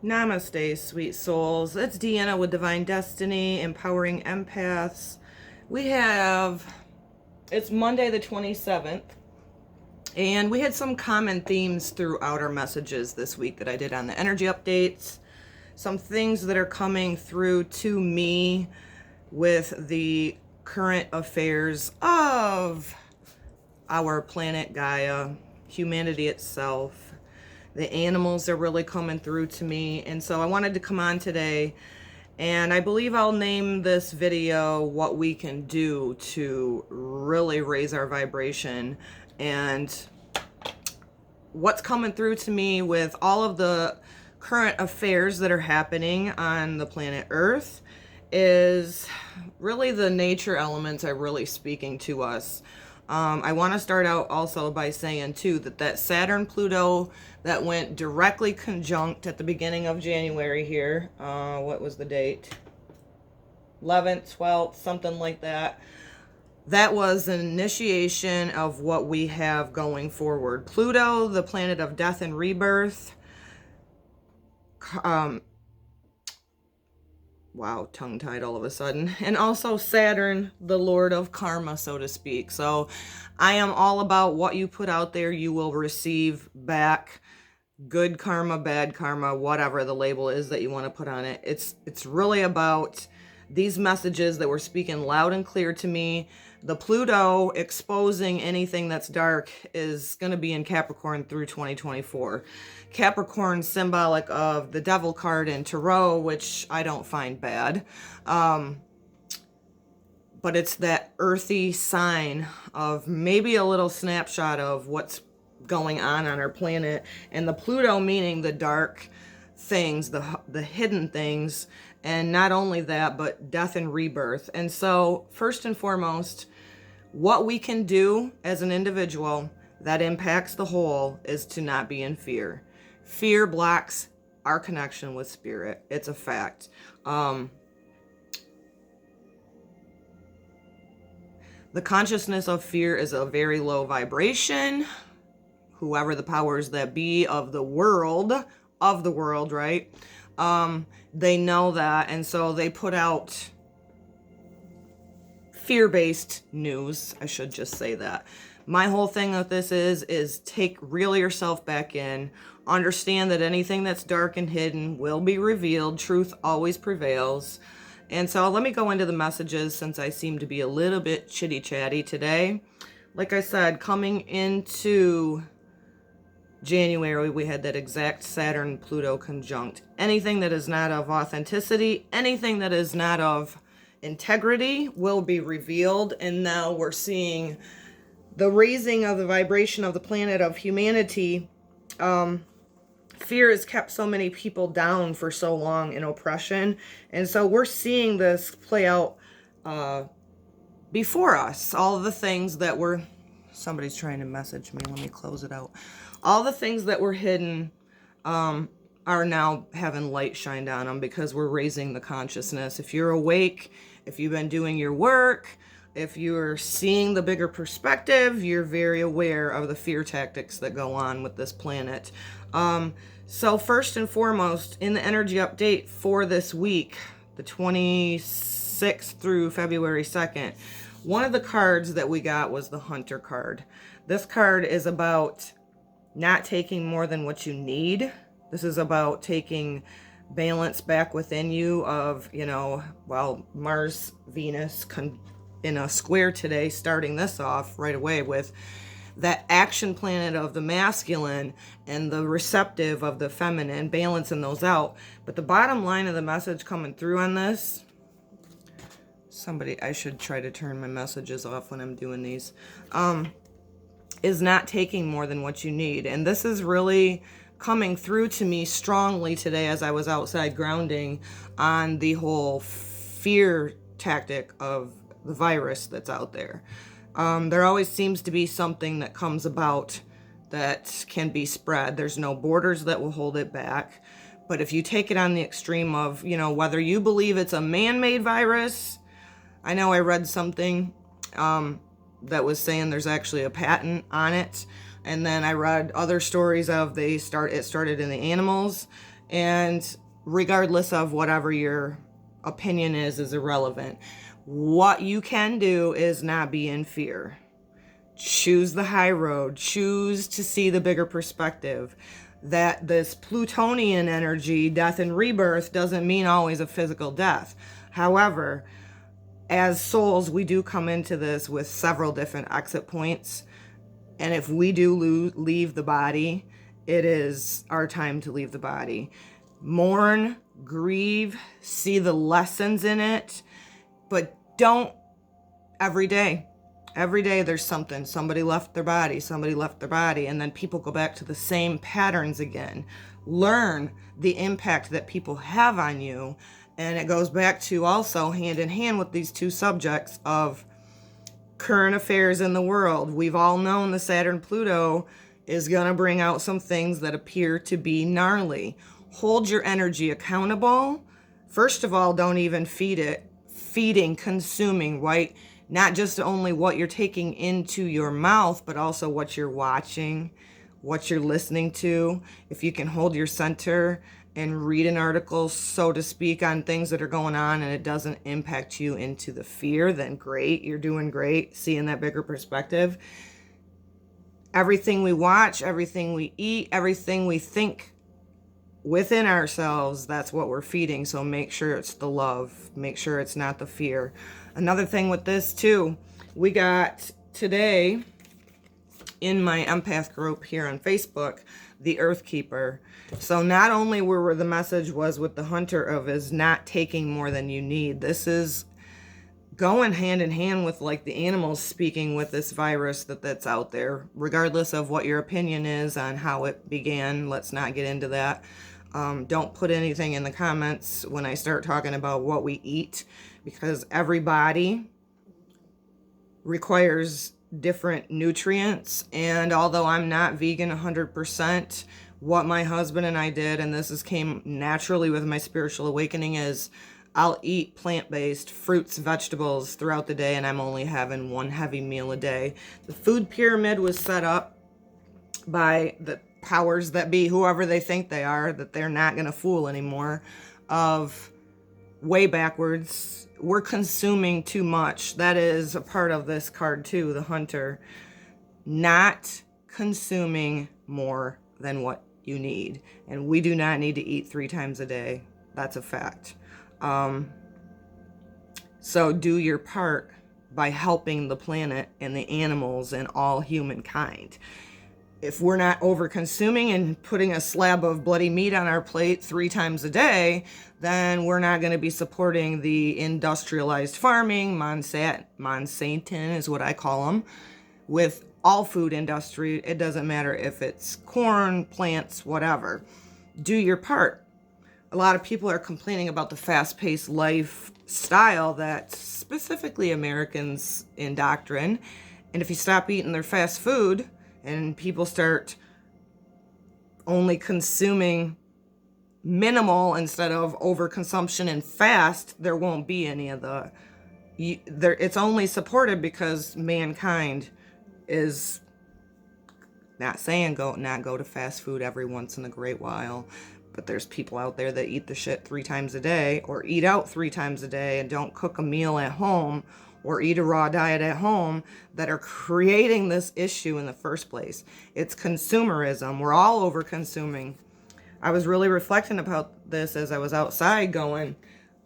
Namaste, sweet souls. It's Deanna with Divine Destiny, empowering empaths. It's Monday the 27th, and we had some common themes throughout our messages this week that I did on the energy updates. Some things that are coming through to me with the current affairs of our planet Gaia, humanity itself. The animals are really coming through to me. And so I wanted to come on today, and I believe I'll name this video what we can do to really raise our vibration. And what's coming through to me with all of the current affairs that are happening on the planet Earth is really the nature elements are really speaking to us. I want to start out also by saying too that Saturn-Pluto that went directly conjunct at the beginning of January here, what was the date? 11th, 12th, something like that. That was an initiation of what we have going forward. Pluto, the planet of death and rebirth. Wow, tongue-tied all of a sudden. And also Saturn, the Lord of Karma, so to speak. So I am all about what you put out there, you will receive back. Good karma, bad karma, whatever the label is that you want to put on it. It's really about these messages that were speaking loud and clear to me. The Pluto exposing anything that's dark is going to be in Capricorn through 2024. Capricorn symbolic of the devil card in Tarot, which I don't find bad. But it's that earthy sign of maybe a little snapshot of what's going on our planet. And the Pluto meaning the dark things, the hidden things. And not only that, but death and rebirth. And so first and foremost, what we can do as an individual that impacts the whole is to not be in fear. Fear blocks our connection with spirit. It's a fact. The consciousness of fear is a very low vibration. Whoever the powers that be of the world, right? They know that, and so they put out fear-based news. I should just say that. My whole thing with this is reel yourself back in. Understand that anything that's dark and hidden will be revealed. Truth always prevails. And so let me go into the messages since I seem to be a little bit chitty-chatty today. Like I said, coming into January, we had that exact Saturn-Pluto conjunct. Anything that is not of authenticity, anything that is not of integrity will be revealed. And now we're seeing the raising of the vibration of the planet of humanity. Fear has kept so many people down for so long in oppression. And so we're seeing this play out before us. All of the things that were... Somebody's trying to message me. Let me close it out. All the things that were hidden are now having light shined on them because we're raising the consciousness. If you're awake, if you've been doing your work, if you're seeing the bigger perspective, you're very aware of the fear tactics that go on with this planet. So first and foremost, in the energy update for this week, the 26th through February 2nd, one of the cards that we got was the Hunter card. This card is about not taking more than what you need. This is about taking balance back within you of, Mars, Venus in a square today, starting this off right away with that action planet of the masculine and the receptive of the feminine, balancing those out. But the bottom line of the message coming through on this, I should try to turn my messages off when I'm doing these, is not taking more than what you need. And this is really coming through to me strongly today as I was outside grounding on the whole fear tactic of the virus that's out there. There always seems to be something that comes about that can be spread. There's no borders that will hold it back. But if you take it on the extreme of, whether you believe it's a man-made virus, I know I read something that was saying there's actually a patent on it. And then I read other stories of it started in the animals. And regardless of whatever your opinion is irrelevant. What you can do is not be in fear. Choose the high road. Choose to see the bigger perspective. That this Plutonian energy, death and rebirth, doesn't mean always a physical death. However, as souls, we do come into this with several different exit points. And if we do leave the body, it is our time to leave the body. Mourn, grieve, see the lessons in it, but don't every day. Every day there's something. Somebody left their body, and then people go back to the same patterns again. Learn the impact that people have on you. And it goes back to also hand in hand with these two subjects of current affairs in the world. We've all known the Saturn-Pluto is going to bring out some things that appear to be gnarly. Hold your energy accountable. First of all, don't even feed it. Feeding, consuming, right? Not just only what you're taking into your mouth, but also what you're watching, what you're listening to. If you can hold your center and read an article, so to speak, on things that are going on and it doesn't impact you into the fear, then great, you're doing great, seeing that bigger perspective. Everything we watch, everything we eat, everything we think within ourselves, that's what we're feeding. So make sure it's the love. Make sure it's not the fear. Another thing with this too, we got today in my empath group here on Facebook, the Earth Keeper. So not only where the message was with the hunter of is not taking more than you need. This is going hand in hand with like the animals speaking with this virus that's out there, regardless of what your opinion is on how it began. Let's not get into that. Don't put anything in the comments when I start talking about what we eat, because every body requires different nutrients. And although I'm not vegan 100%, what my husband and I did, and this came naturally with my spiritual awakening, is I'll eat plant-based fruits, vegetables throughout the day, and I'm only having one heavy meal a day. The food pyramid was set up by the powers that be, whoever they think they are, that they're not going to fool anymore, of way backwards. We're consuming too much. That is a part of this card too, the hunter. Not consuming more than what you need. And we do not need to eat 3 times a day. That's a fact. So do your part by helping the planet and the animals and all humankind. If we're not over consuming and putting a slab of bloody meat on our plate 3 times a day, then we're not going to be supporting the industrialized farming, Monsanton is what I call them, with all food industry. It doesn't matter if it's corn, plants, whatever. Do your part. A lot of people are complaining about the fast-paced lifestyle that specifically Americans indoctrinate. And if you stop eating their fast food and people start only consuming minimal instead of overconsumption and fast, there won't be any of it's only supported because mankind is not saying not go to fast food every once in a great while, but there's people out there that eat the shit 3 times a day, or eat out 3 times a day and don't cook a meal at home or eat a raw diet at home, that are creating this issue in the first place. It's consumerism. We're all over consuming. I was really reflecting about this as I was outside going,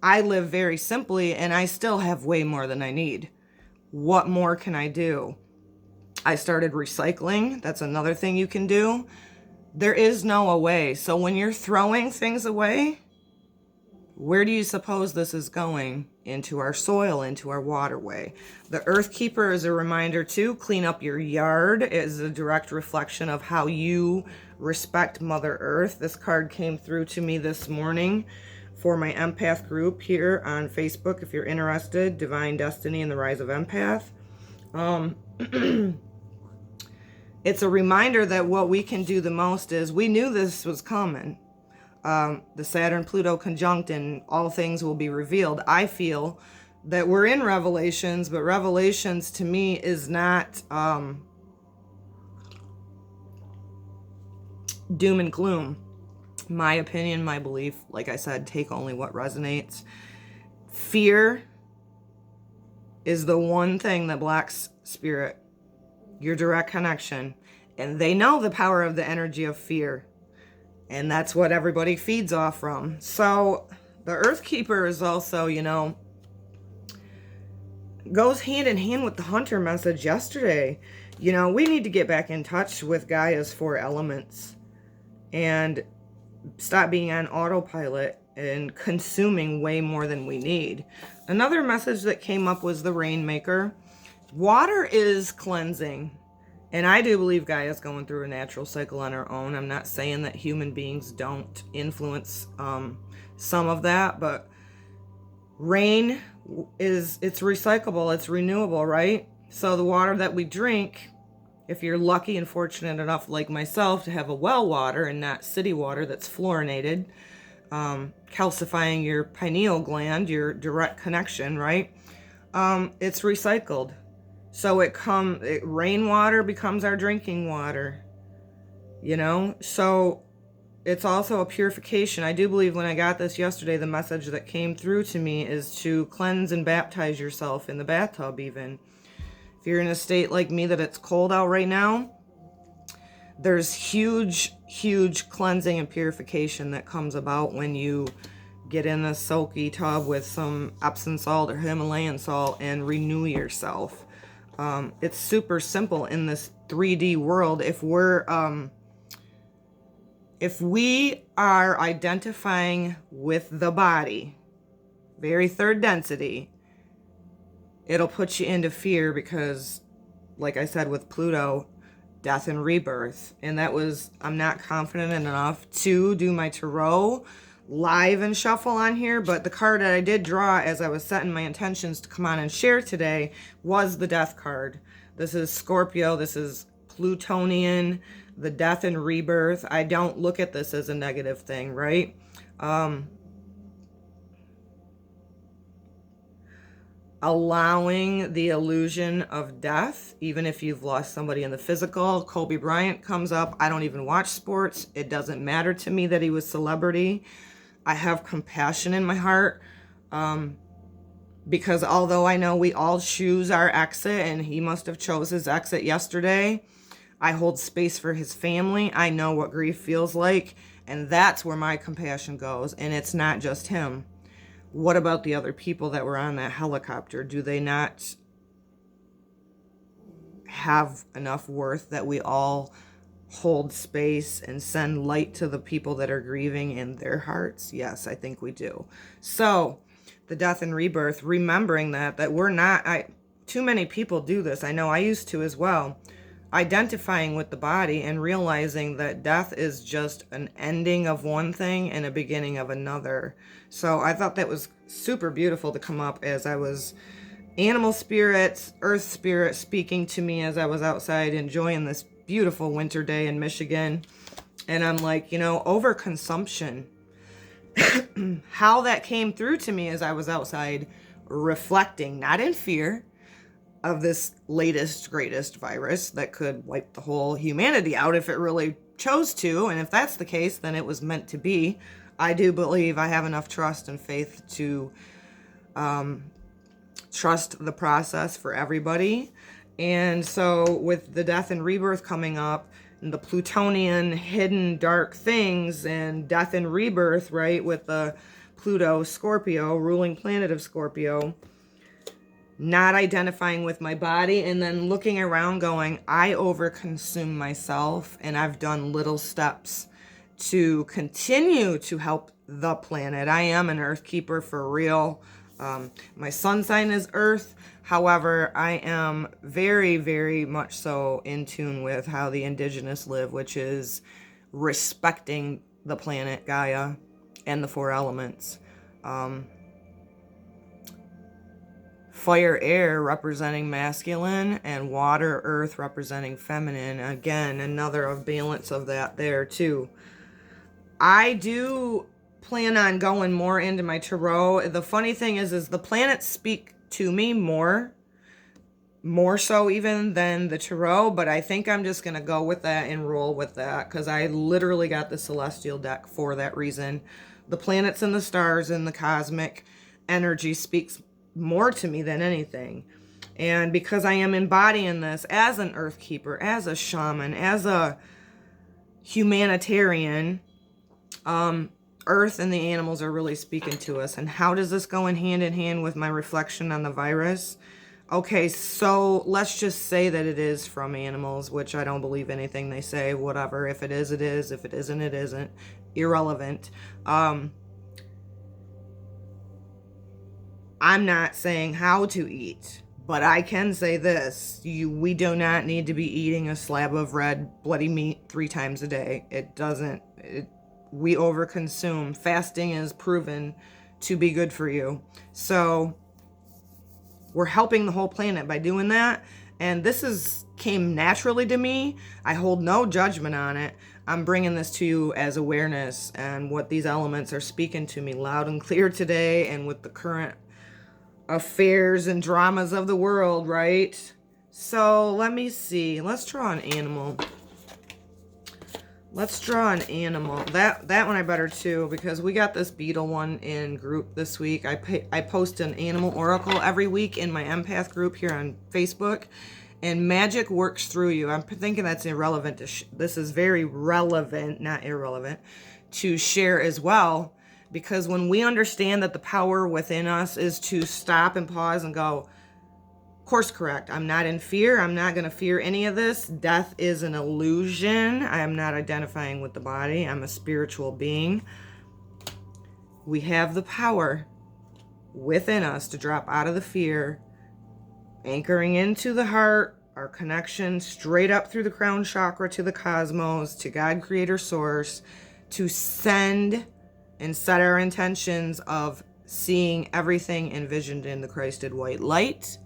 I live very simply and I still have way more than I need. What more can I do? I started recycling. That's another thing you can do. There is no away. So when you're throwing things away, where do you suppose this is going? Into our soil, into our waterway. The Earth Keeper is a reminder to clean up your yard. It is a direct reflection of how you respect Mother Earth. This card came through to me this morning for my empath group here on Facebook. If you're interested, Divine Destiny and the Rise of Empath. It's a reminder that what we can do the most is, we knew this was coming. The Saturn-Pluto conjunct and all things will be revealed. I feel that we're in Revelations, but Revelations to me is not doom and gloom. My opinion, my belief, like I said, take only what resonates. Fear is the one thing that blocks spirit, your direct connection. And they know the power of the energy of fear. And that's what everybody feeds off from. So the Earth Keeper is also, goes hand in hand with the Hunter message yesterday. We need to get back in touch with Gaia's 4 elements and stop being on autopilot and consuming way more than we need. Another message that came up was the Rainmaker. Water is cleansing. And I do believe Gaia's going through a natural cycle on her own. I'm not saying that human beings don't influence some of that, but rain it's recyclable, it's renewable, right? So the water that we drink, if you're lucky and fortunate enough like myself to have a well water and not city water that's fluorinated, calcifying your pineal gland, your direct connection, right? It's recycled. So rainwater becomes our drinking water, So it's also a purification. I do believe when I got this yesterday, the message that came through to me is to cleanse and baptize yourself in the bathtub even. If you're in a state like me that it's cold out right now, there's huge, huge cleansing and purification that comes about when you get in a soaky tub with some Epsom salt or Himalayan salt and renew yourself. It's super simple in this 3D world. If we are identifying with the body, very third density, it'll put you into fear because, like I said, with Pluto, death and rebirth. And I'm not confident enough to do my tarot live and shuffle on here, but the card that I did draw as I was setting my intentions to come on and share today was the death card. This is Scorpio, this is Plutonian, the death and rebirth. I don't look at this as a negative thing, right? Allowing the illusion of death, even if you've lost somebody in the physical. Kobe Bryant comes up. I don't even watch sports. It doesn't matter to me that he was celebrity. I have compassion in my heart, because although I know we all choose our exit, and he must have chose his exit yesterday, I hold space for his family. I know what grief feels like, and that's where my compassion goes. And it's not just him. What about the other people that were on that helicopter? Do they not have enough worth that we all hold space and send light to the people that are grieving in their hearts? Yes, I think we do. So the death and rebirth, remembering that we're not, too many people do this. I know I used to as well. Identifying with the body and realizing that death is just an ending of one thing and a beginning of another. So I thought that was super beautiful to come up as I was animal spirits, earth spirit speaking to me as I was outside enjoying this beautiful winter day in Michigan. And I'm like, overconsumption. How that came through to me as I was outside reflecting, not in fear of this latest, greatest virus that could wipe the whole humanity out if it really chose to. And if that's the case, then it was meant to be. I do believe I have enough trust and faith to trust the process for everybody. And so with the death and rebirth coming up, and the Plutonian hidden dark things and death and rebirth, right, with the Pluto, Scorpio, ruling planet of Scorpio, not identifying with my body, and then looking around going, I overconsume myself, and I've done little steps to continue to help the planet. I am an earth keeper for real. My sun sign is earth. However, I am very, very much so in tune with how the indigenous live, which is respecting the planet Gaia and the 4 elements. Fire, air representing masculine, and water, earth representing feminine. Again, another of balance of that there too. I do plan on going more into my tarot. The funny thing is the planets speak to me more. more so even than the tarot, but I think I'm just going to go with that and roll with that because I literally got the celestial deck for that reason. The planets and the stars and the cosmic energy speaks more to me than anything. And because I am embodying this as an earth keeper, as a shaman, as a humanitarian, earth and the animals are really speaking to us. And how does this go in hand with my reflection on the virus? Okay, so let's just say that it is from animals, which I don't believe anything they say, whatever. If it is, it is. If it isn't, it isn't. Irrelevant. I'm not saying how to eat, but I can say this. We do not need to be eating a slab of red, bloody meat 3 times a day. We overconsume. Fasting is proven to be good for you. So we're helping the whole planet by doing that. And this came naturally to me. I hold no judgment on it. I'm bringing this to you as awareness and what these elements are speaking to me loud and clear today, and with the current affairs and dramas of the world, right? So let me see. Let's draw an animal. Let's draw an animal. That one I better too, because we got this beetle one in group this week. I post an animal oracle every week in my empath group here on Facebook, and magic works through you. I'm thinking that's irrelevant. This is very relevant, not irrelevant, to share as well, because when we understand that the power within us is to stop and pause and go, course correct. I'm not in fear. I'm not going to fear any of this. Death is an illusion. I am not identifying with the body. I'm a spiritual being. We have the power within us to drop out of the fear, anchoring into the heart, our connection straight up through the crown chakra to the cosmos, to God, creator, source, to send and set our intentions of seeing everything envisioned in the Christed white light.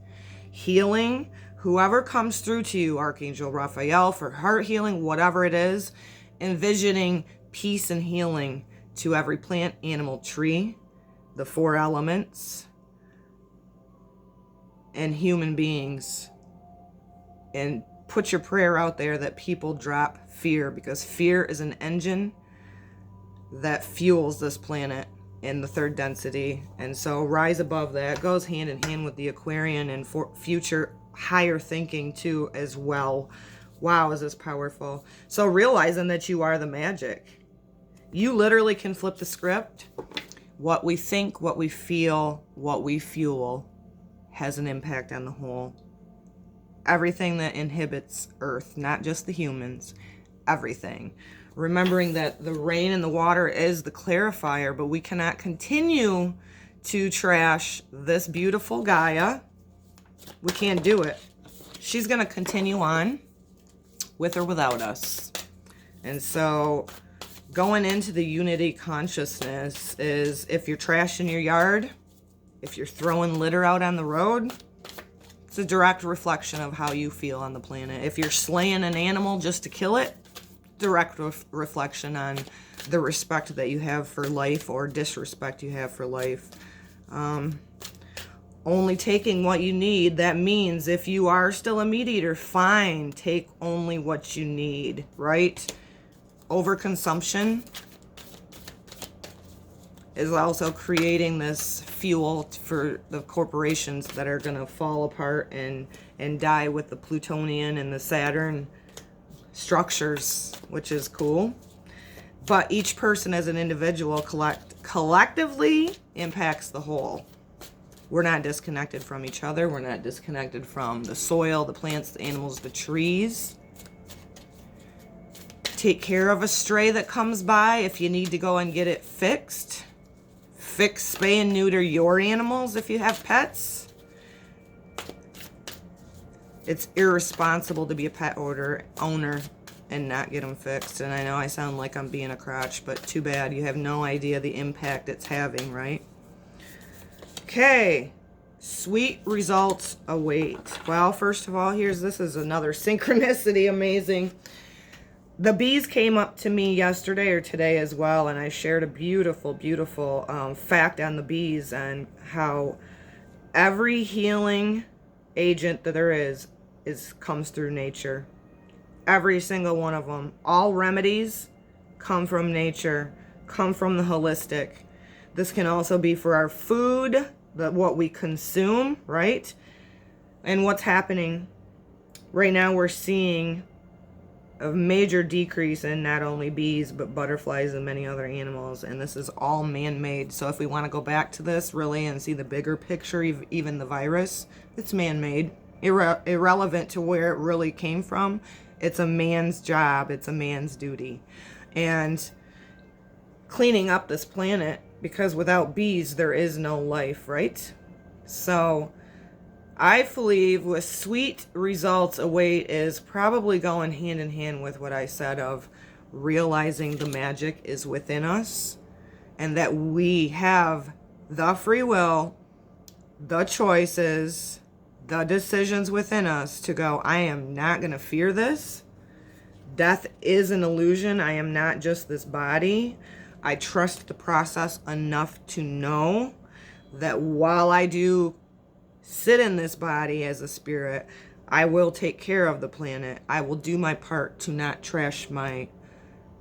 Healing, whoever comes through to you, Archangel Raphael, for heart healing, whatever it is, envisioning peace and healing to every plant, animal, tree, the 4 elements, and human beings. And put your prayer out there that people drop fear, because fear is an engine that fuels this planet in the 3rd density. And so rise above that. It goes hand in hand with the Aquarian and for future higher thinking too as well. Wow, is this powerful. So realizing that you are the magic. You literally can flip the script. What we think, what we feel, what we fuel has an impact on the whole. Everything that inhibits Earth, not just the humans, everything. Remembering that the rain and the water is the clarifier, but we cannot continue to trash this beautiful Gaia. We can't do it. She's going to continue on with or without us. And so going into the unity consciousness is, if you're trashing your yard, if you're throwing litter out on the road, it's a direct reflection of how you feel on the planet. If you're slaying an animal just to kill it, direct reflection on the respect that you have for life or disrespect you have for life. Only taking what you need. That means if you are still a meat eater, fine, take only what you need, right? Overconsumption is also creating this fuel for the corporations that are going to fall apart and die with the Plutonian and the Saturn structures, which is cool. But each person as an individual collectively impacts the whole. We're not disconnected from each other. We're not disconnected from the soil, the plants, the animals, the trees. Take care of a stray that comes by if you need to go and get it fixed. Fix, spay, and neuter your animals if you have pets. It's irresponsible to be a pet owner and not get them fixed. And I know I sound like I'm being a crotch, but too bad. You have no idea the impact it's having, right? Okay. Sweet results await. Well, first of all, this is another synchronicity. Amazing. The bees came up to me yesterday or today as well, and I shared a beautiful, beautiful fact on the bees and how every healing agent that there is comes through nature. Every single one of them. All remedies come from nature, come from the holistic. This can also be for our food, what we consume, right? And what's happening right now, we're seeing a major decrease in not only bees, but butterflies and many other animals. And this is all man-made. So if we want to go back to this really and see the bigger picture, even the virus, it's man-made. Irrelevant to where it really came from. It's a man's job. It's a man's duty. And cleaning up this planet, because without bees, there is no life, right? So I believe with sweet results await is probably going hand in hand with what I said of realizing the magic is within us and that we have the free will, the choices, the decisions within us to go, I am not going to fear this. Death is an illusion. I am not just this body. I trust the process enough to know that while I do sit in this body as a spirit, I will take care of the planet. I will do my part to not trash my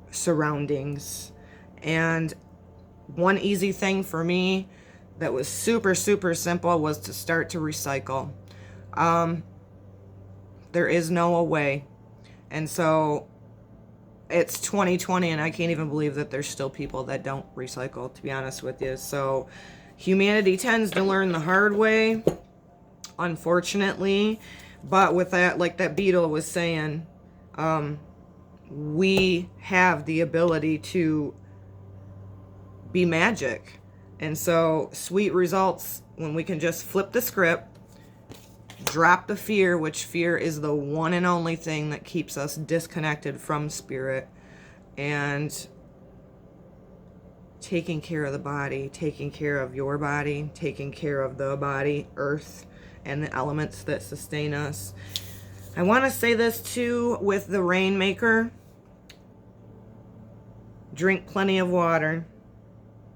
surroundings. And one easy thing for me that was super, super simple was to start to recycle. There is no way. And so it's 2020 and I can't even believe that there's still people that don't recycle, to be honest with you. So humanity tends to learn the hard way, unfortunately. But with that, like that beetle was saying, we have the ability to be magic. And so sweet results when we can just flip the script, drop the fear, which fear is the one and only thing that keeps us disconnected from spirit, and taking care of the body, taking care of your body, taking care of the body, earth, and the elements that sustain us. I want to say this too with the Rainmaker. Drink plenty of water.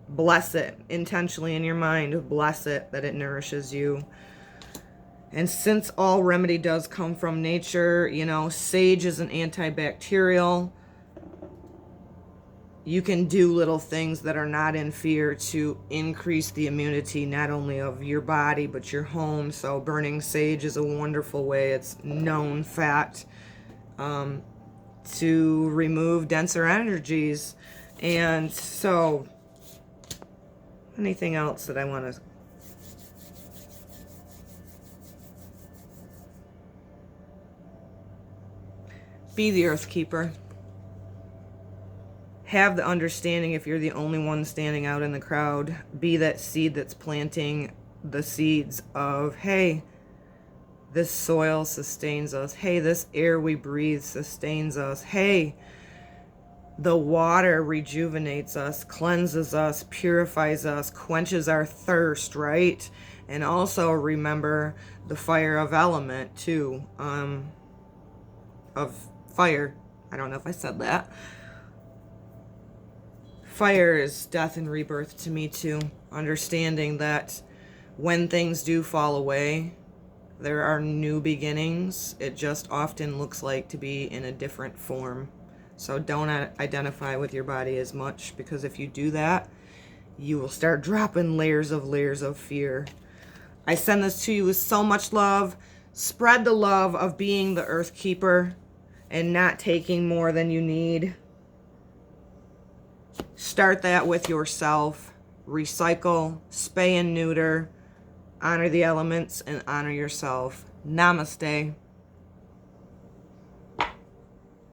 Bless it intentionally in your mind. Bless it that it nourishes you. And since all remedy does come from nature, you know, sage is an antibacterial. You can do little things that are not in fear to increase the immunity, not only of your body, but your home. So burning sage is a wonderful way. It's known fact to remove denser energies. And so anything else that I want to... Be the earth keeper. Have the understanding if you're the only one standing out in the crowd. Be that seed that's planting the seeds of, hey, this soil sustains us. Hey, this air we breathe sustains us. Hey, the water rejuvenates us, cleanses us, purifies us, quenches our thirst, right? And also remember the fire of element too, of fire. I don't know if I said that. Fire is death and rebirth to me too. Understanding that when things do fall away, there are new beginnings. It just often looks like to be in a different form. So don't identify with your body as much, because if you do that, you will start dropping layers of fear. I send this to you with so much love. Spread the love of being the earth keeper and not taking more than you need. Start that with yourself. Recycle, spay and neuter, honor the elements, and honor yourself. Namaste.